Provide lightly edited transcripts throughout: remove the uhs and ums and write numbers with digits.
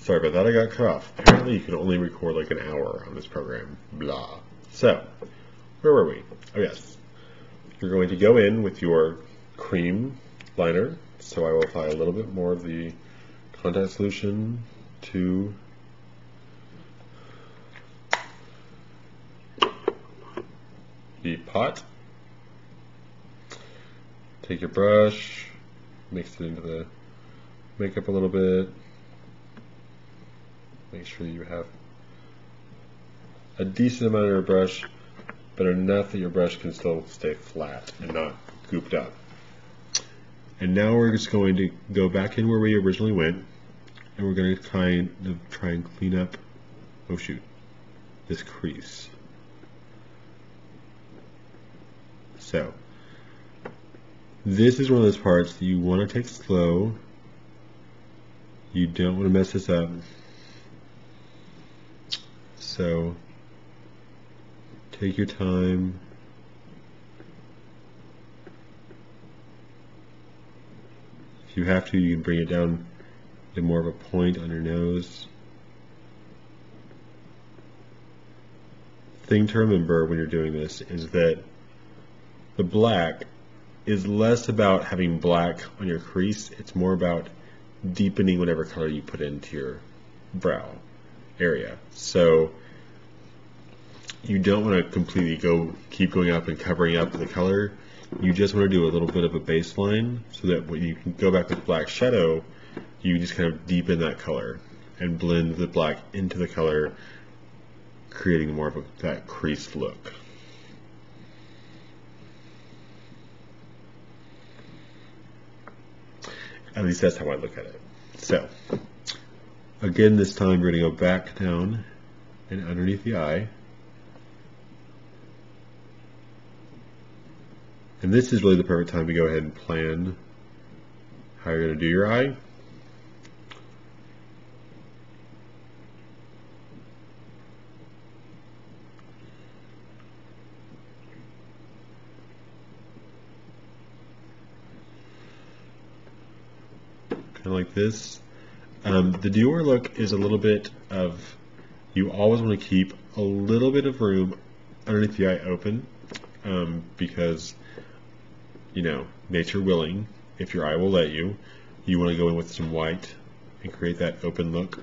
Sorry about that, I got cut off. Apparently you can only record like an hour on this program. Blah. So, where were we? Oh yes. You're going to go in with your cream liner. So I will apply a little bit more of the contact solution to the pot. Take your brush, mix it into the makeup a little bit. Make sure you have a decent amount of your brush, but enough that your brush can still stay flat and not gooped up. And now we're just going to go back in where we originally went, and we're going to try and clean up, oh shoot, this crease. So, this is one of those parts that you want to take slow. You don't want to mess this up. So, take your time. If you have to, you can bring it down to more of a point on your nose. Thing to remember when you're doing this is that the black is less about having black on your crease, it's more about deepening whatever color you put into your brow area. So you don't want to completely keep going up and covering up the color. You just want to do a little bit of a baseline so that when you can go back with black shadow, you just kind of deepen that color and blend the black into the color, creating more of that creased look. At least that's how I look at it. So, again, this time we're going to go back down and underneath the eye. And this is really the perfect time to go ahead and plan how you're going to do your eye. Kind of like this. The Dior look is a little bit of, you always want to keep a little bit of room underneath the eye open, because, you know, nature willing, if your eye will let you, you want to go in with some white and create that open look.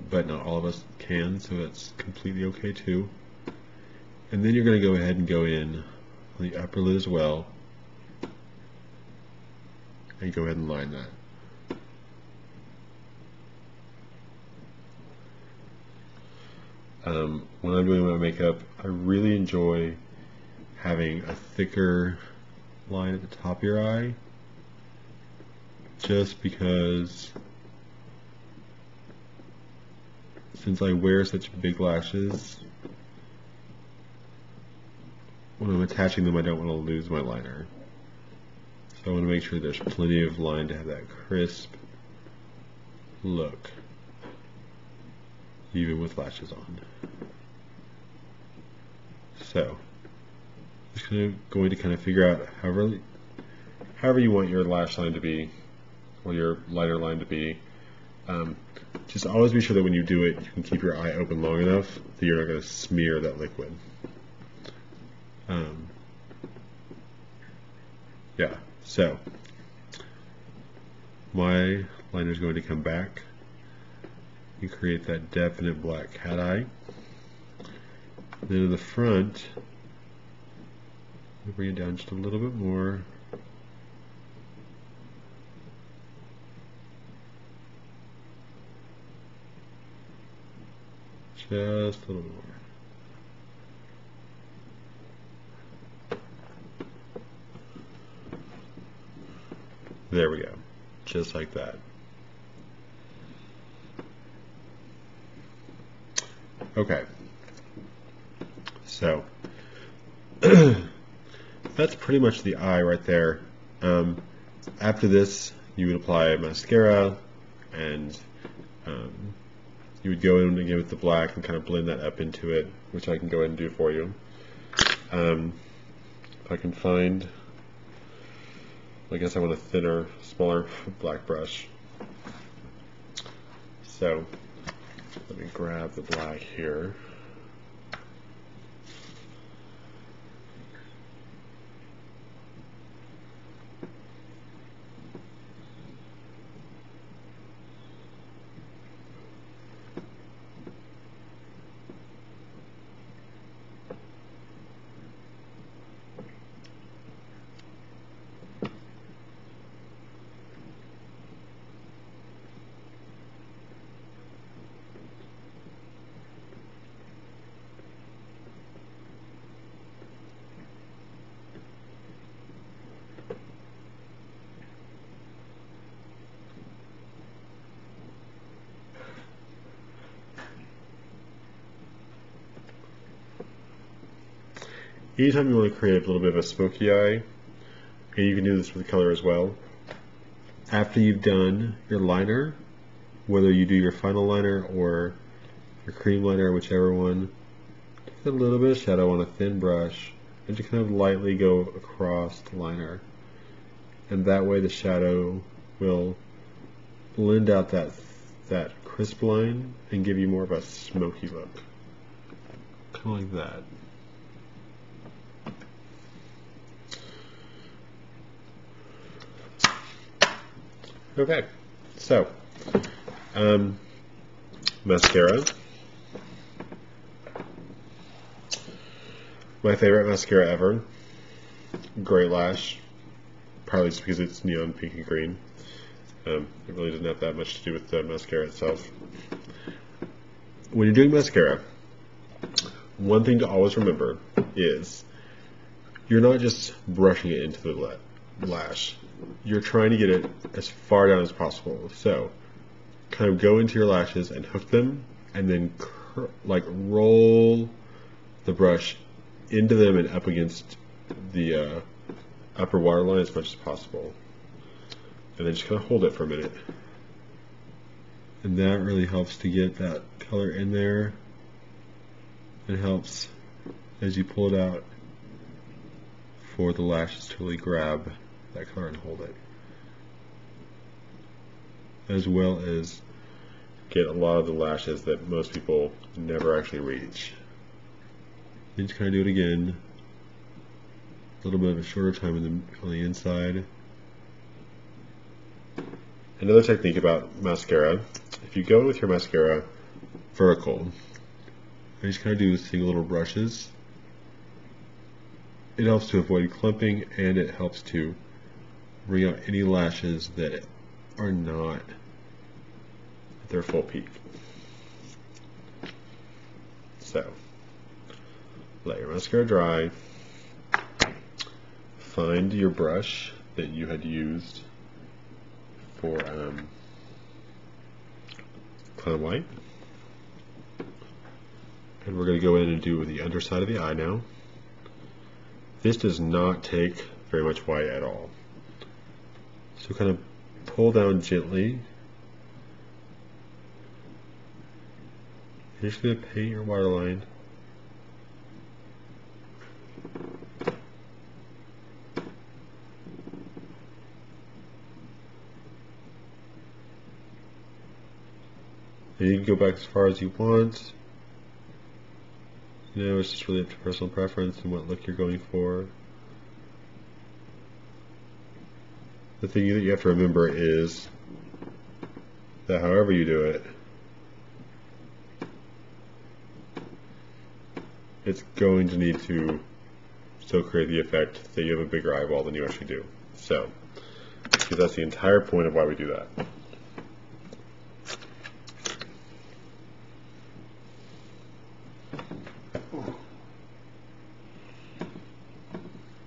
But not all of us can, so that's completely okay too. And then you're going to go ahead and go in on the upper lid as well, and go ahead and line that. When I'm doing my makeup, I really enjoy having a thicker line at the top of your eye, just because since I wear such big lashes, when I'm attaching them I don't want to lose my liner. So I want to make sure there's plenty of line to have that crisp look, even with lashes on. So, just going to kind of figure out however you want your lash line to be, or your liner line to be. Just always be sure that when you do it, you can keep your eye open long enough that you're not going to smear that liquid. Yeah, so my liner is going to come back and create that definite black cat eye. Then in the front, we'll bring it down just a little bit more. Just a little bit more. There we go. Just like that. Okay. So, that's pretty much the eye right there. After this, you would apply mascara, and you would go in again with the black and kind of blend that up into it, which I can go ahead and do for you. If I can find, I guess I want a thinner, smaller black brush. So let me grab the black here. Anytime you want to create a little bit of a smoky eye, and you can do this with color as well, after you've done your liner, whether you do your final liner or your cream liner, whichever one, take a little bit of shadow on a thin brush and just kind of lightly go across the liner. And that way the shadow will blend out that crisp line and give you more of a smoky look. Kind of like that. Okay, so mascara. My favorite mascara ever. Great lash. Probably just because it's neon pink and green. It really doesn't have that much to do with the mascara itself. When you're doing mascara, one thing to always remember is you're not just brushing it into the lash. You're trying to get it as far down as possible. So kind of go into your lashes and hook them, and then like roll the brush into them and up against the upper waterline as much as possible. And then just kind of hold it for a minute. And that really helps to get that color in there. It helps as you pull it out for the lashes to really grab that color and hold it, as well as get a lot of the lashes that most people never actually reach. Then just kind of do it again, a little bit of a shorter time on the inside. Another technique about mascara, if you go with your mascara vertical, I just kind of do single little brushes. It helps to avoid clumping, and it helps to bring out any lashes that are not at their full peak. So, let your mascara dry. Find your brush that you had used for Clown White. And we're going to go in and do the underside of the eye now. This does not take very much white at all. So kind of pull down gently. You're just going to paint your waterline. And you can go back as far as you want. You know, it's just really up to personal preference and what look you're going for. The thing that you have to remember is that however you do it, it's going to need to still create the effect that you have a bigger eyeball than you actually do. So, because that's the entire point of why we do that.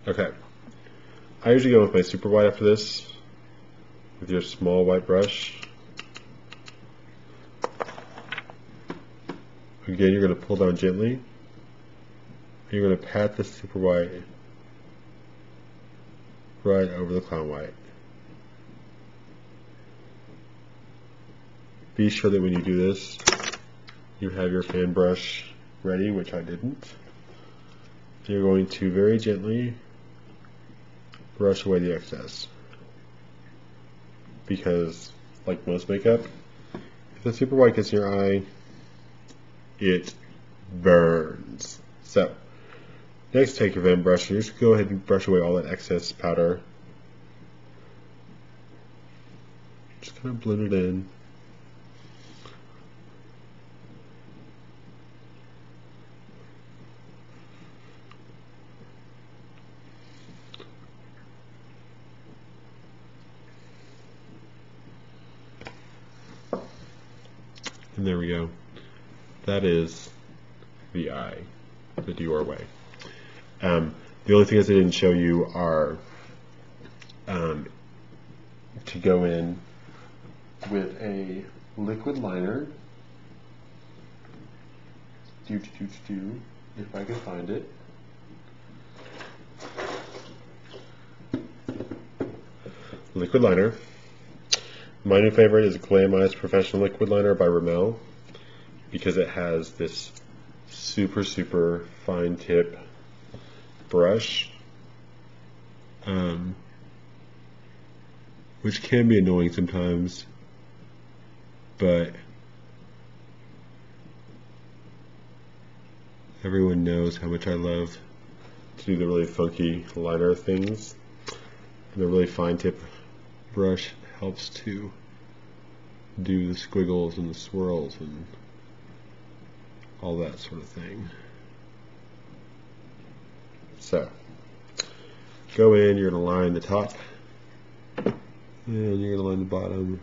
Okay, I usually go with my super white after this, with your small white brush. Again, you're going to pull down gently, and you're going to pat the super white right over the clown white. Be sure that when you do this, you have your fan brush ready, which I didn't. You're going to very gently brush away the excess, because like most makeup, If the super white gets in your eye, it burns. So, next take your vent brush. Just go ahead and brush away all that excess powder. Just kind of blend it in. And there we go. That is the eye, the Dior way. The only things I didn't show you are to go in with a liquid liner. If I can find it. Liquid liner. My new favorite is Glamized Professional Liquid Liner by Rimmel because it has this super, super fine tip brush, which can be annoying sometimes, but everyone knows how much I love to do the really funky liner things. And the really fine tip brush helps to do the squiggles and the swirls and all that sort of thing. So, go in, you're going to line the top, and you're going to line the bottom.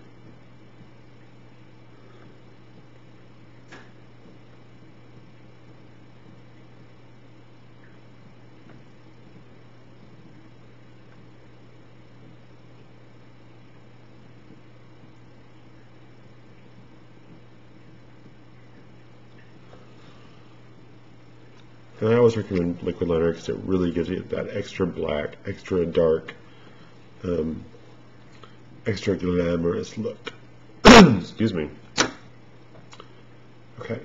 And I always recommend liquid liner because it really gives you that extra black, extra dark, extra glamorous look. Excuse me. Okay.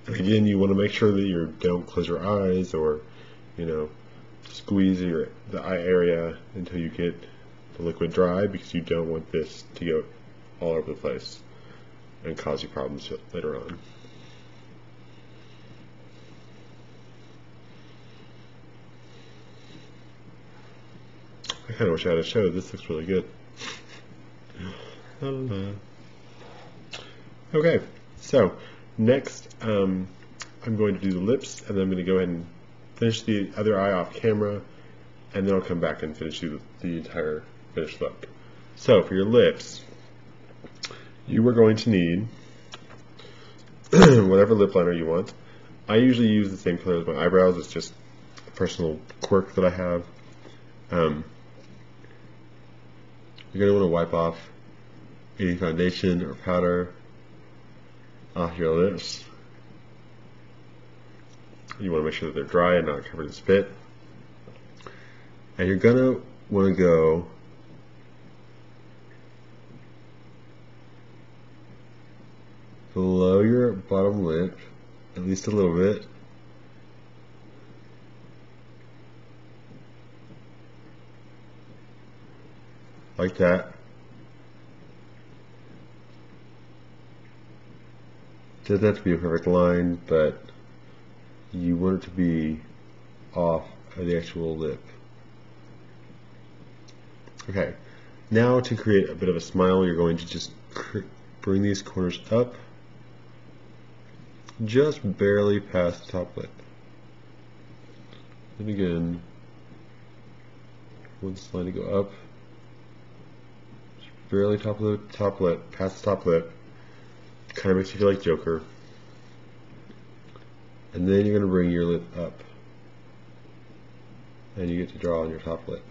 And again, you want to make sure that you don't close your eyes or, squeeze the eye area until you get the liquid dry, because you don't want this to go all over the place and cause you problems later on. I kind of wish I had a show. This looks really good. Okay, so next I'm going to do the lips, and then I'm going to go ahead and finish the other eye off camera, and then I'll come back and finish the entire finished look. So for your lips, you are going to need whatever lip liner you want. I usually use the same color as my eyebrows. It's just a personal quirk that I have. You're going to want to wipe off any foundation or powder off your lips. You want to make sure that they're dry and not covered in spit. And you're going to want to go below your bottom lip, at least a little bit. Like that. Doesn't have to be a perfect line, but you want it to be off of the actual lip. Okay, now to create a bit of a smile, you're going to just bring these corners up, just barely past the top lip. And again, one line to go up. Barely top lip, past the top lip. Kind of makes you feel like Joker. And then you're going to bring your lip up. And you get to draw on your top lip.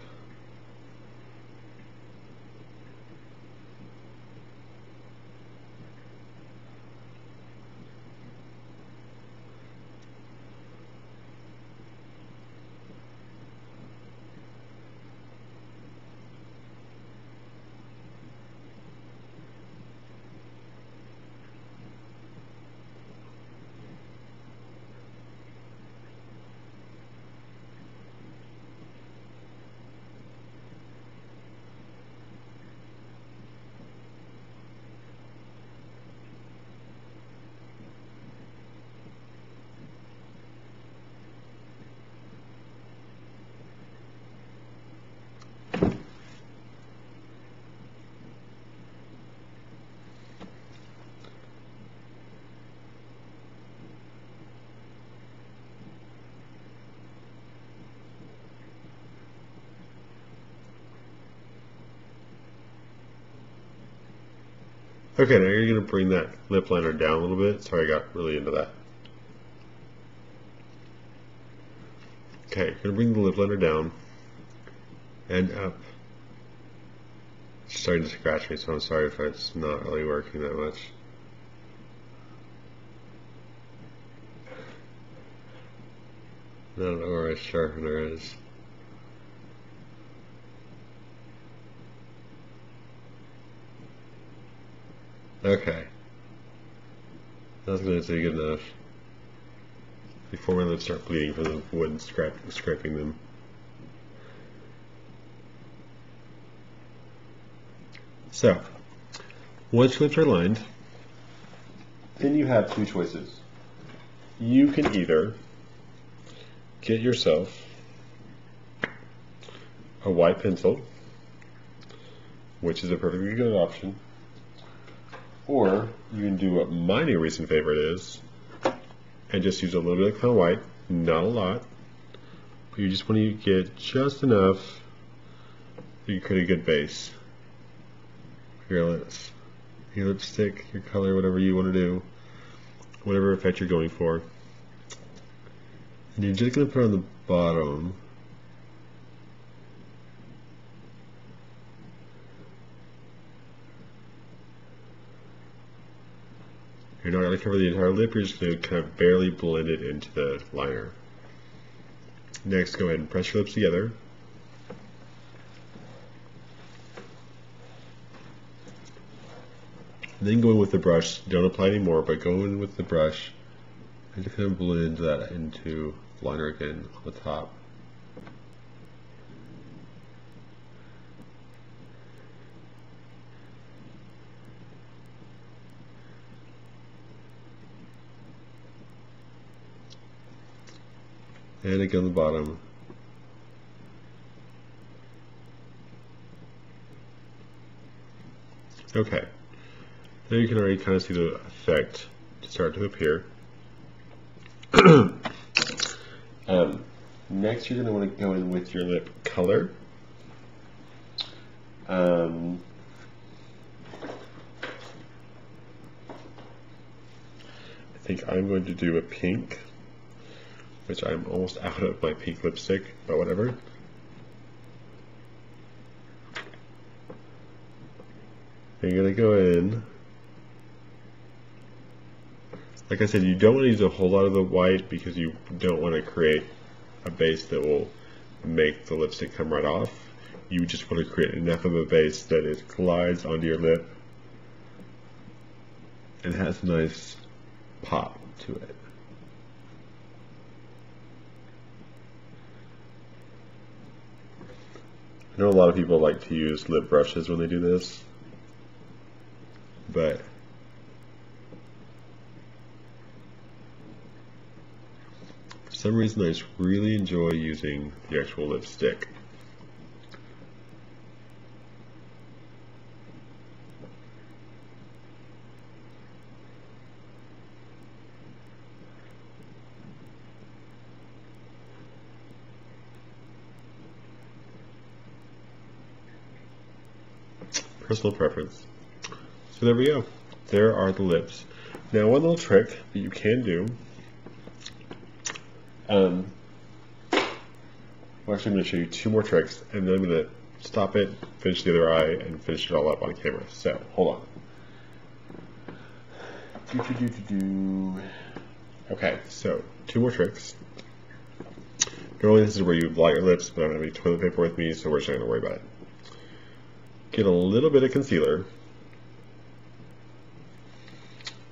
Okay, now you're going to bring that lip liner down a little bit. Sorry, I got really into that. Okay, you're going to bring the lip liner down and up. It's starting to scratch me, so I'm sorry if it's not really working that much. I don't know where my sharpener is. Okay. That's going to be good enough. Before my lips start bleeding from the wood scraping them. So, once your lips are lined, then you have two choices. You can either get yourself a white pencil, which is a perfectly good option, or you can do what my new recent favorite is, and just use a little bit of clown white, not a lot, but you just want to get just enough that you create a good base for your lips, your lipstick, your color, whatever you want to do, whatever effect you're going for. And you're just going to put on the bottom You're not going to cover the entire lip, you're just going to kind of barely blend it into the liner. Next, go ahead and press your lips together. Then go in with the brush, don't apply any more, but go in with the brush and just kind of blend that into the liner again on the top. And again on the bottom. Okay. Now you can already kind of see the effect start to appear. Next you're going to want to go in with your lip color. I think I'm going to do a pink, which I'm almost out of my pink lipstick, but whatever. And you're going to go in. Like I said, you don't want to use a whole lot of the white because you don't want to create a base that will make the lipstick come right off. You just want to create enough of a base that it glides onto your lip and has a nice pop to it. I know a lot of people like to use lip brushes when they do this, but for some reason I just really enjoy using the actual lipstick. Personal preference. So there we go. There are the lips. Now one little trick that you can do. Well, actually I'm going to show you two more tricks, and then I'm going to stop it, finish the other eye, and finish it all up on camera. So hold on. Okay, so two more tricks. Normally this is where you light your lips, but I don't have any toilet paper with me, so we're just not going to worry about it. Get a little bit of concealer,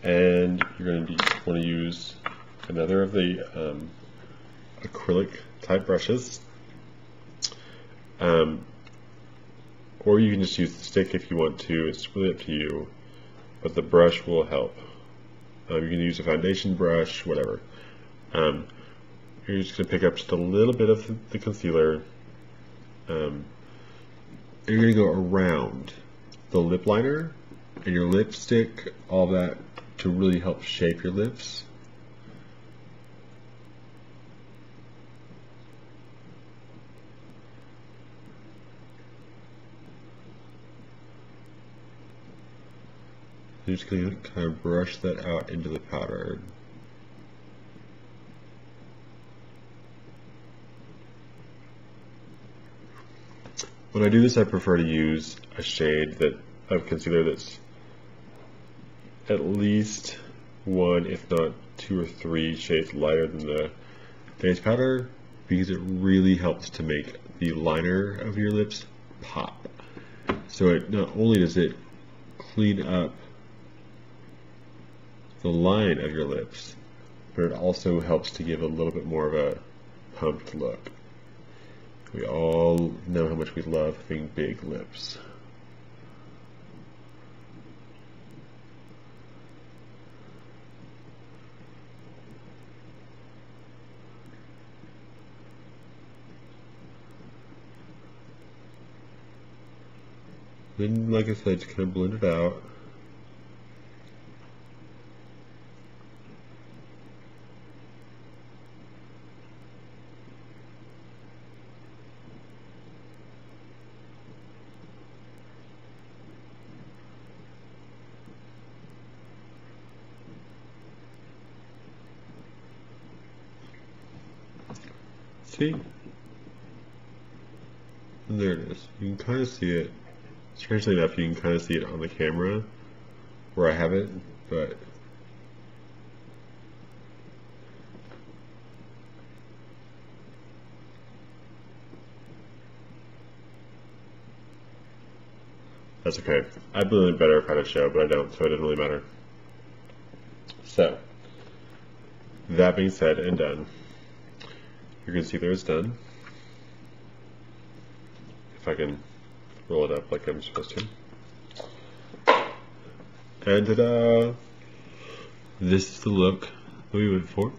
and you're going to want to use another of the acrylic type brushes, or you can just use the stick if you want to. It's really up to you, but the brush will help. You can use a foundation brush, whatever. You're just going to pick up just a little bit of the concealer. You're going to go around the lip liner and your lipstick, all that, to really help shape your lips. I'm just going to kind of brush that out into the powder. When I do this, I prefer to use a shade of concealer that's at least one, if not two or three shades lighter than the base powder, because it really helps to make the liner of your lips pop. So it not only does it clean up the line of your lips, but it also helps to give a little bit more of a pumped look. We all know how much we love having big lips. Then, like I said, just kind of blend it out. See? And there it is. You can kind of see it. Strangely enough, you can kind of see it on the camera where I have it, but that's okay. I'd blend it better if I had a show, but I don't, so it doesn't really matter. So, that being said and done, your concealer is done. If I can roll it up like I'm supposed to. And ta-da! This is the look that we went for.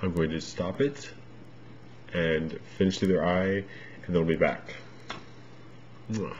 I'm going to stop it and finish the other eye, and then we'll be back. Mwah.